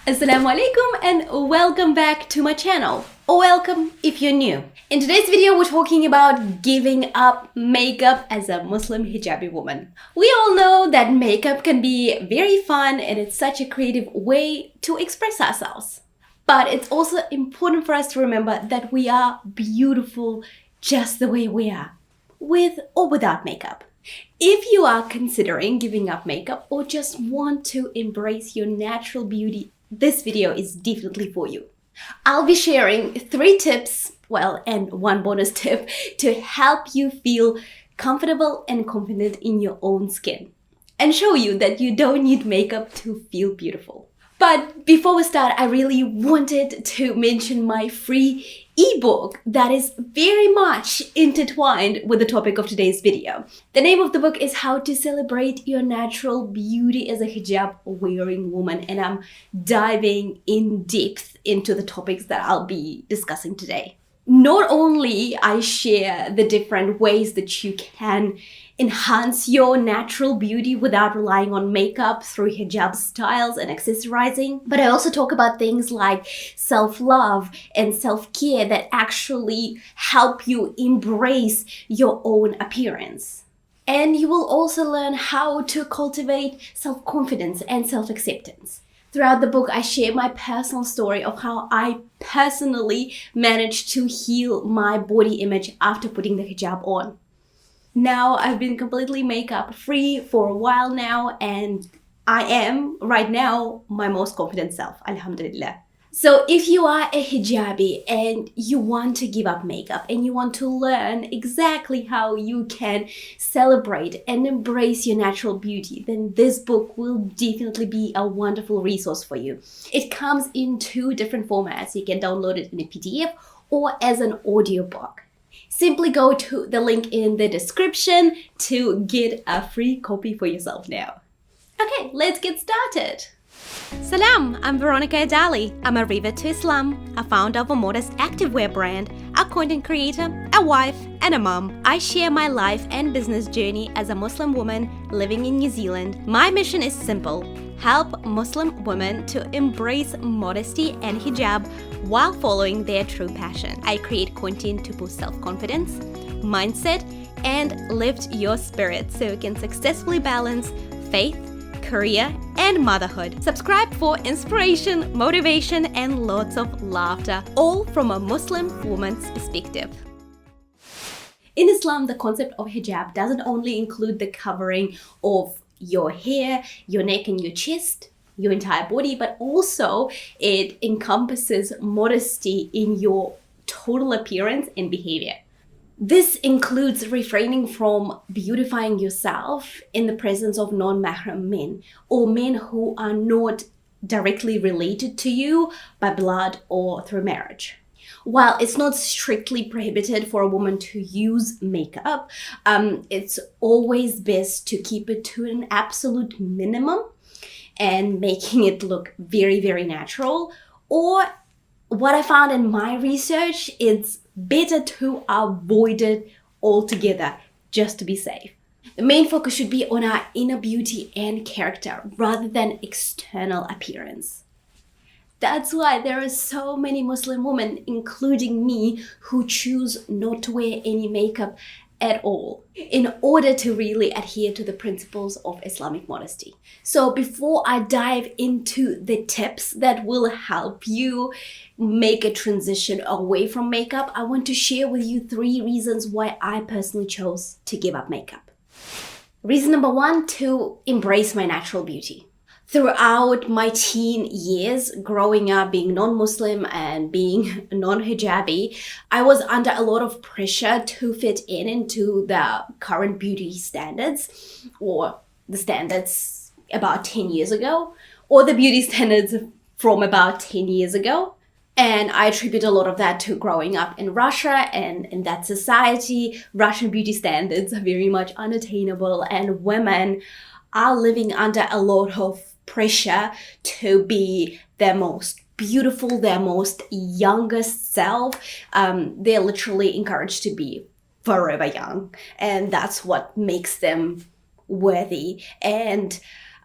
Assalamu alaikum and welcome back to my channel, or welcome if you're new. In today's video, we're talking about giving up makeup as a Muslim hijabi woman. We all know that makeup can be very fun and it's such a creative way to express ourselves. But it's also important for us to remember that we are beautiful just the way we are, with or without makeup. If you are considering giving up makeup or just want to embrace your natural beauty, this video is definitely for you. I'll be sharing 3 tips, and 1 bonus tip to help you feel comfortable and confident in your own skin and show you that you don't need makeup to feel beautiful. But before we start, I really wanted to mention my free ebook that is very much intertwined with the topic of today's video. The name of the book is How to Celebrate Your Natural Beauty as a Hijab Wearing Woman, and I'm diving in depth into the topics that I'll be discussing today. Not only I share the different ways that you can enhance your natural beauty without relying on makeup through hijab styles and accessorizing, but I also talk about things like self-love and self-care that actually help you embrace your own appearance. And you will also learn how to cultivate self-confidence and self-acceptance. Throughout the book, I share my personal story of how I personally managed to heal my body image after putting the hijab on. Now, I've been completely makeup free for a while now, and I am, right now, my most confident self, alhamdulillah. So if you are a hijabi and you want to give up makeup and you want to learn exactly how you can celebrate and embrace your natural beauty, then this book will definitely be a wonderful resource for you. It comes in 2 different formats. You can download it in a PDF or as an audiobook. Simply go to the link in the description to get a free copy for yourself now. Okay, let's get started. Salam, I'm Veronika Edali. I'm a revert to Islam, a founder of a modest activewear brand, a content creator, a wife, and a mom. I share my life and business journey as a Muslim woman living in New Zealand. My mission is simple: help Muslim women to embrace modesty and hijab while following their true passion. I create content to boost self-confidence, mindset, and lift your spirit so you can successfully balance faith, career, and motherhood. Subscribe for inspiration, motivation, and lots of laughter, all from a Muslim woman's perspective. In Islam, the concept of hijab doesn't only include the covering of your hair, your neck, and your chest, your entire body, but also it encompasses modesty in your total appearance and behavior. This includes refraining from beautifying yourself in the presence of non-mahram men or men who are not directly related to you by blood or through marriage. While it's not strictly prohibited for a woman to use makeup, it's always best to keep it to an absolute minimum and making it look very, very natural. Or what I found in my research, it's better to avoid it altogether just to be safe. The main focus should be on our inner beauty and character rather than external appearance. That's why there are so many Muslim women, including me, who choose not to wear any makeup at all in order to really adhere to the principles of Islamic modesty. So before I dive into the tips that will help you make a transition away from makeup, I want to share with you 3 reasons why I personally chose to give up makeup. Reason number 1, to embrace my natural beauty. Throughout my teen years, growing up, being non-Muslim and being non-hijabi, I was under a lot of pressure to fit into the current beauty standards, or the standards about 10 years ago, or the beauty standards from about 10 years ago. And I attribute a lot of that to growing up in Russia, and in that society, Russian beauty standards are very much unattainable, and women are living under a lot of pressure to be their most beautiful, their most youngest self. They're literally encouraged to be forever young, and that's what makes them worthy. And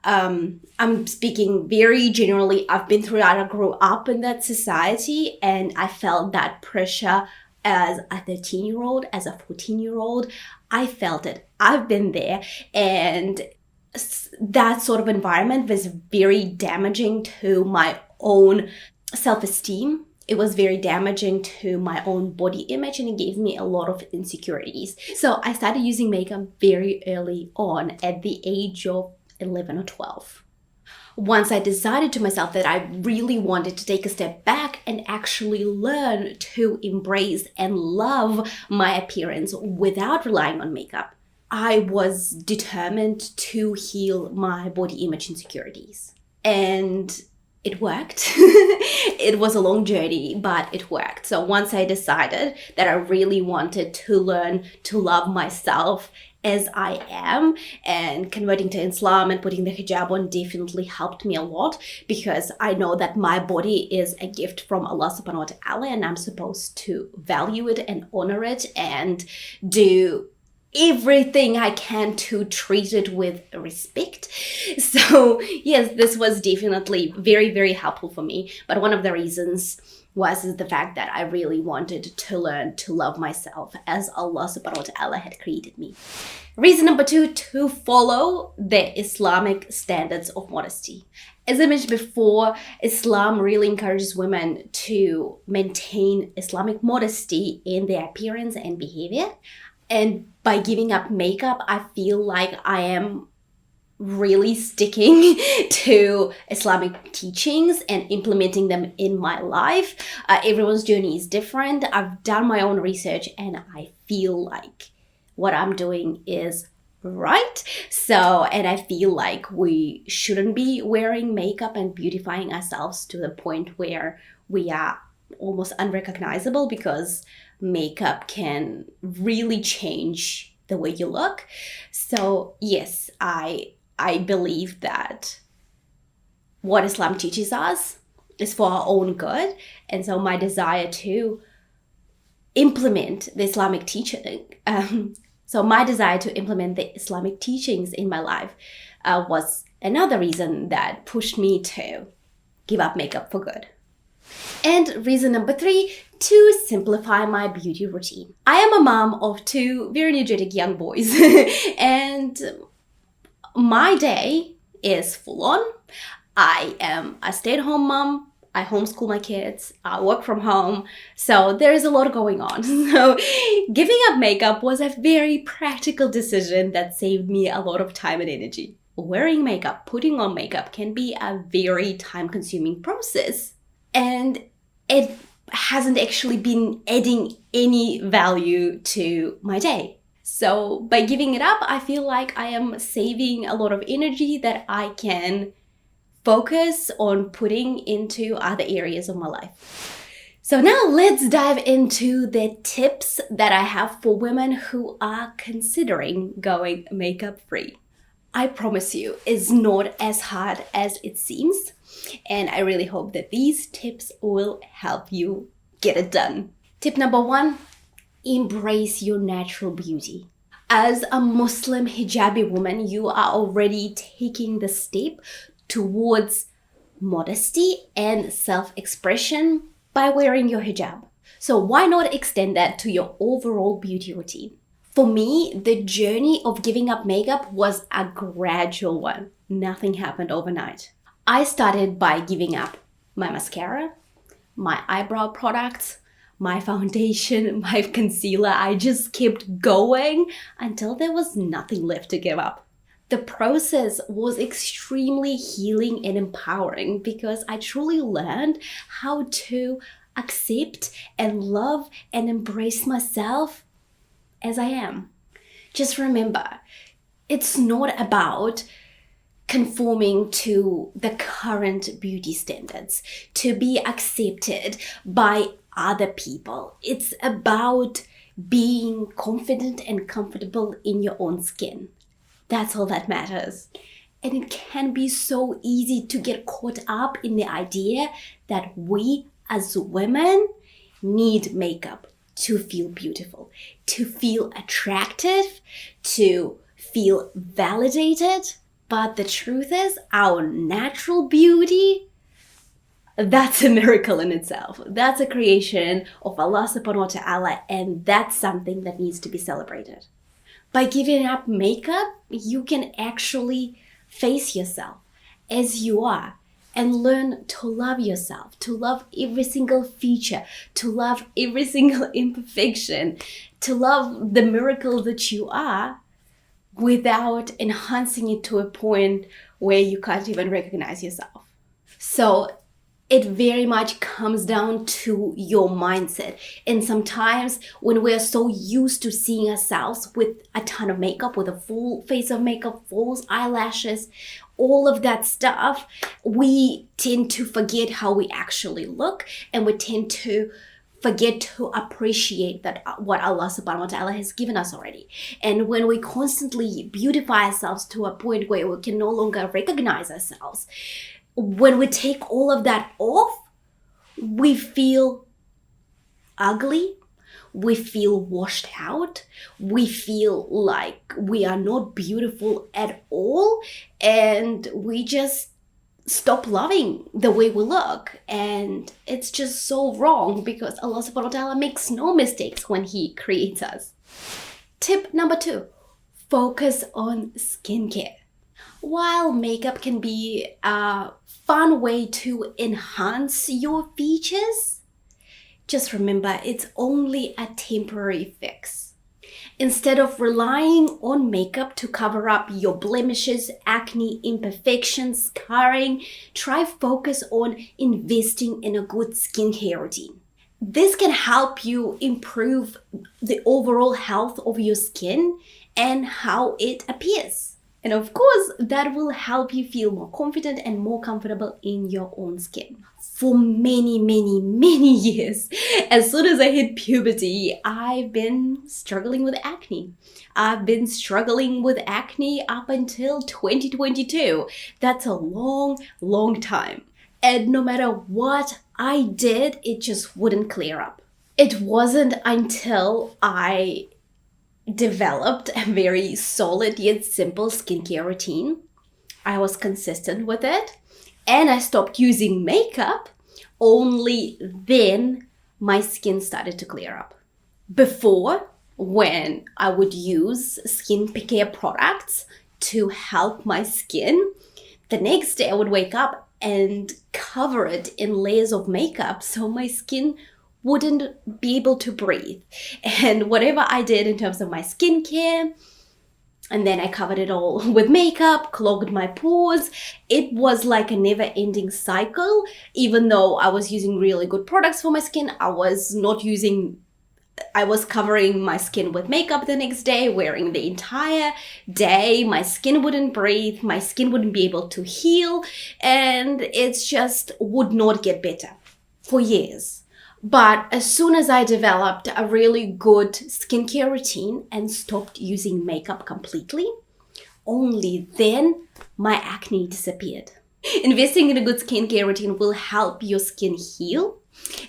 I'm speaking very generally. I've been through that. I grew up in that society, and I felt that pressure as a 13-year-old, as a 14-year-old. I felt it. I've been there, and that sort of environment was very damaging to my own self-esteem. It was very damaging to my own body image, and it gave me a lot of insecurities. So I started using makeup very early on, at the age of 11 or 12. Once I decided to myself that I really wanted to take a step back and actually learn to embrace and love my appearance without relying on makeup, I was determined to heal my body image insecurities. And it worked. It was a long journey, but it worked. So once I decided that I really wanted to learn to love myself as I am, and converting to Islam and putting the hijab on definitely helped me a lot, because I know that my body is a gift from Allah subhanahu wa ta'ala, and I'm supposed to value it and honor it and do everything I can to treat it with respect. So yes, this was definitely very, very helpful for me. But one of the reasons was the fact that I really wanted to learn to love myself as Allah subhanahu wa ta'ala had created me. Reason number 2, to follow the Islamic standards of modesty. As I mentioned before, Islam really encourages women to maintain Islamic modesty in their appearance and behavior. And by giving up makeup, I feel like I am really sticking to Islamic teachings and implementing them in my life. Everyone's journey is different. I've done my own research, and I feel like what I'm doing is right. And I feel like we shouldn't be wearing makeup and beautifying ourselves to the point where we are almost unrecognizable, because makeup can really change the way you look. So yes, I believe that what Islam teaches us is for our own good. And so my desire to implement the Islamic teaching, my desire to implement the Islamic teachings in my life was another reason that pushed me to give up makeup for good. And reason number 3, to simplify my beauty routine. I am a mom of 2 very energetic young boys, and my day is full on. I am a stay-at-home mom. I homeschool my kids. I work from home. So there is a lot going on. So giving up makeup was a very practical decision that saved me a lot of time and energy. Wearing makeup, putting on makeup can be a very time-consuming process. And it hasn't actually been adding any value to my day. So by giving it up, I feel like I am saving a lot of energy that I can focus on putting into other areas of my life. So now let's dive into the tips that I have for women who are considering going makeup free. I promise you, it's not as hard as it seems. And I really hope that these tips will help you get it done. Tip number 1, embrace your natural beauty. As a Muslim hijabi woman, you are already taking the step towards modesty and self-expression by wearing your hijab. So why not extend that to your overall beauty routine? For me, the journey of giving up makeup was a gradual one. Nothing happened overnight. I started by giving up my mascara, my eyebrow products, my foundation, my concealer. I just kept going until there was nothing left to give up. The process was extremely healing and empowering, because I truly learned how to accept and love and embrace myself as I am. Just remember, it's not about conforming to the current beauty standards to be accepted by other people. It's about being confident and comfortable in your own skin. That's all that matters. And it can be so easy to get caught up in the idea that we as women need makeup to feel beautiful, to feel attractive, to feel validated. But the truth is, our natural beauty, that's a miracle in itself. That's a creation of Allah subhanahu wa ta'ala, and that's something that needs to be celebrated. By giving up makeup, you can actually face yourself as you are and learn to love yourself, to love every single feature, to love every single imperfection, to love the miracle that you are without enhancing it to a point where you can't even recognize yourself. So it very much comes down to your mindset. And sometimes when we're so used to seeing ourselves with a ton of makeup, with a full face of makeup, false eyelashes, all of that stuff, we tend to forget how we actually look, and we tend to forget to appreciate that what Allah subhanahu wa ta'ala has given us already. And when we constantly beautify ourselves to a point where we can no longer recognize ourselves, when we take all of that off, we feel ugly, we feel washed out, we feel like we are not beautiful at all, and we just stop loving the way we look. And it's just so wrong, because Allah subhanahu wa ta'ala makes no mistakes when He creates us. Tip number 2, focus on skincare. While makeup can be a fun way to enhance your features, just remember it's only a temporary fix. Instead of relying on makeup to cover up your blemishes, acne, imperfections, scarring, try focus on investing in a good skincare routine. This can help you improve the overall health of your skin and how it appears. And of course, that will help you feel more confident and more comfortable in your own skin. For many, many, many years, as soon as I hit puberty, I've been struggling with acne. I've been struggling with acne up until 2022. That's a long, long time. And no matter what I did, it just wouldn't clear up. It wasn't until I developed a very solid yet simple skincare routine, I was consistent with it, and I stopped using makeup, only then my skin started to clear up. Before, when I would use skincare products to help my skin, the next day I would wake up and cover it in layers of makeup so my skin wouldn't be able to breathe. And whatever I did in terms of my skincare, and then I covered it all with makeup, clogged my pores. It was like a never-ending cycle. Even though I was using really good products for my skin, I was covering my skin with makeup the next day, wearing the entire day. My skin wouldn't breathe, my skin wouldn't be able to heal, and it just would not get better for years. But as soon as I developed a really good skincare routine and stopped using makeup completely, only then my acne disappeared. Investing in a good skincare routine will help your skin heal,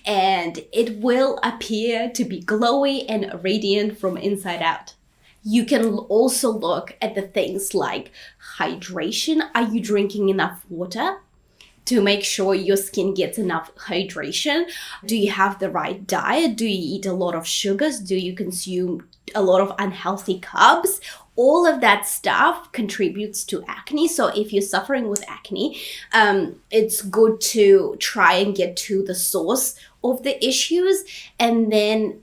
and it will appear to be glowy and radiant from inside out. You can also look at the things like hydration. Are you drinking enough water to make sure your skin gets enough hydration? Do you have the right diet? Do you eat a lot of sugars? Do you consume a lot of unhealthy carbs? All of that stuff contributes to acne. So if you're suffering with acne, it's good to try and get to the source of the issues and then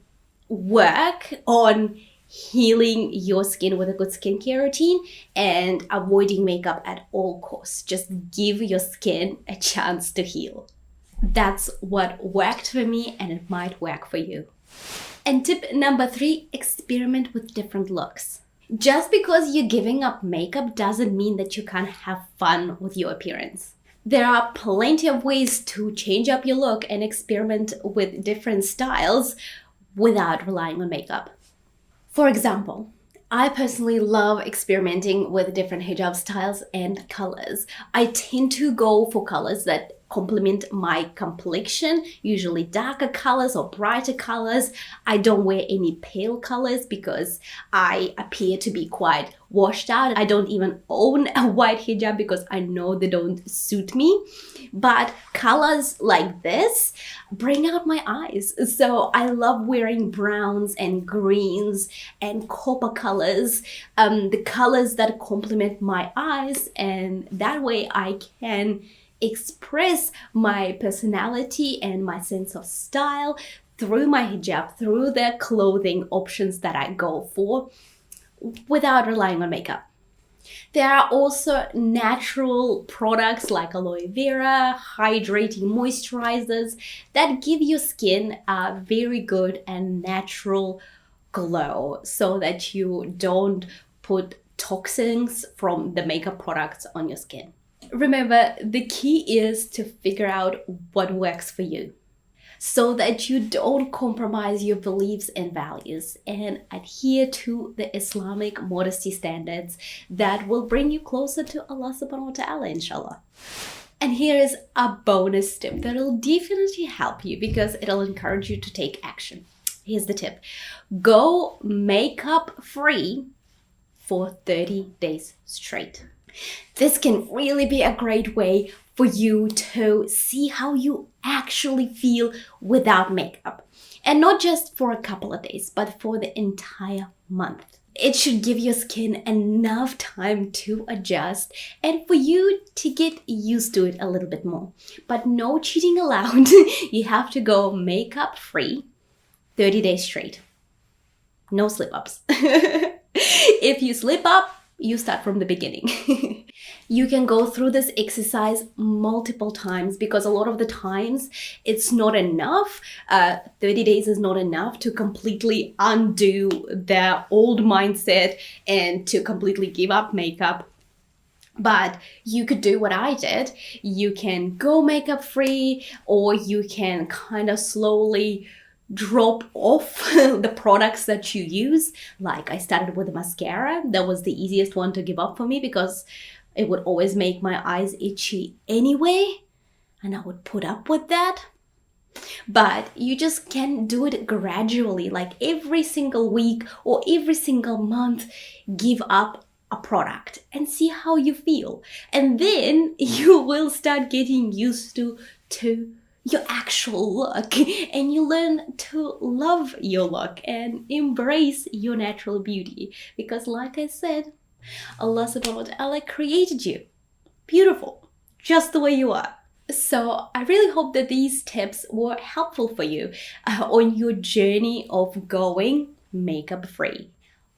work on healing your skin with a good skincare routine and avoiding makeup at all costs. Just give your skin a chance to heal. That's what worked for me, and it might work for you. And tip number 3, experiment with different looks. Just because you're giving up makeup doesn't mean that you can't have fun with your appearance. There are plenty of ways to change up your look and experiment with different styles without relying on makeup. For example, I personally love experimenting with different hijab styles and colors. I tend to go for colors that complement my complexion, usually darker colors or brighter colors. I don't wear any pale colors because I appear to be quite washed out. I don't even own a white hijab because I know they don't suit me. But colors like this bring out my eyes. So I love wearing browns and greens and copper colors, the colors that complement my eyes, and that way I can express my personality and my sense of style through my hijab, through the clothing options that I go for without relying on makeup. There are also natural products like aloe vera, hydrating moisturizers that give your skin a very good and natural glow so that you don't put toxins from the makeup products on your skin. Remember, the key is to figure out what works for you so that you don't compromise your beliefs and values and adhere to the Islamic modesty standards that will bring you closer to Allah subhanahu wa ta'ala, inshallah. And here is a bonus tip that will definitely help you because it'll encourage you to take action. Here's the tip. Go makeup free for 30 days straight. This can really be a great way for you to see how you actually feel without makeup. And not just for a couple of days, but for the entire month. It should give your skin enough time to adjust and for you to get used to it a little bit more. But no cheating allowed. You have to go makeup free 30 days straight. No slip-ups. If you slip up, you start from the beginning. You can go through this exercise multiple times because a lot of the times it's not enough. 30 days is not enough to completely undo the old mindset and to completely give up makeup. But you could do what I did. You can go makeup free, or you can kind of slowly drop off the products that you use. Like I started with a mascara. That was the easiest one to give up for me because it would always make my eyes itchy anyway, and I would put up with that. But you just can do it gradually, like every single week or every single month, give up a product and see how you feel. And then you will start getting used to your actual look, and you learn to love your look and embrace your natural beauty. Because like I said, Allah subhanahu wa ta'ala created you beautiful, just the way you are. So I really hope that these tips were helpful for you on your journey of going makeup free.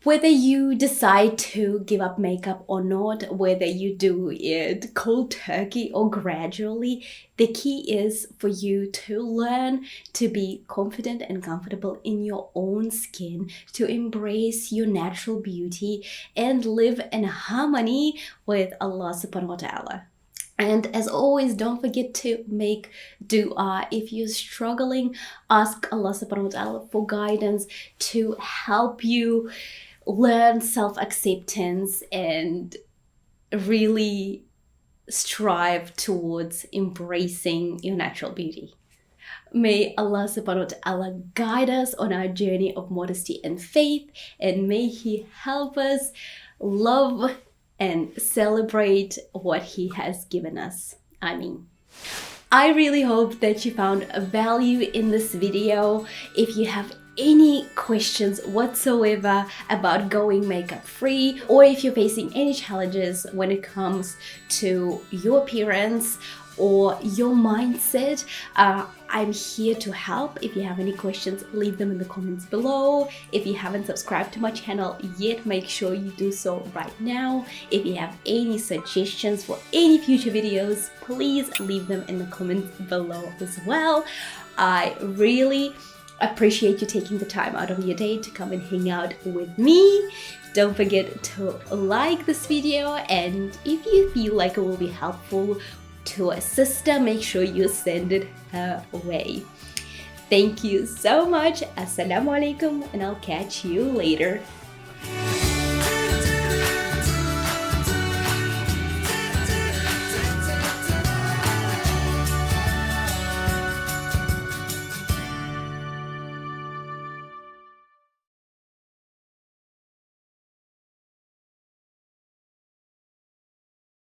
Whether you decide to give up makeup or not, whether you do it cold turkey or gradually, the key is for you to learn to be confident and comfortable in your own skin, to embrace your natural beauty and live in harmony with Allah subhanahu wa ta'ala. And as always, don't forget to make dua. If you're struggling, ask Allah subhanahu wa ta'ala for guidance to help you learn self-acceptance and really strive towards embracing your natural beauty. May Allah subhanahu wa ta'ala guide us on our journey of modesty and faith, and may He help us love and celebrate what He has given us. Ameen. I really hope that you found value in this video. If you have any questions whatsoever about going makeup free, or if you're facing any challenges when it comes to your appearance or your mindset, I'm here to help. If you have any questions, leave them in the comments below. If you haven't subscribed to my channel yet, make sure you do so right now. If you have any suggestions for any future videos, please leave them in the comments below as well. I really appreciate you taking the time out of your day to come and hang out with me. Don't forget to like this video, and if you feel like it will be helpful to a sister, make sure you send it her way. Thank you so much. Assalamu alaikum, and I'll catch you later.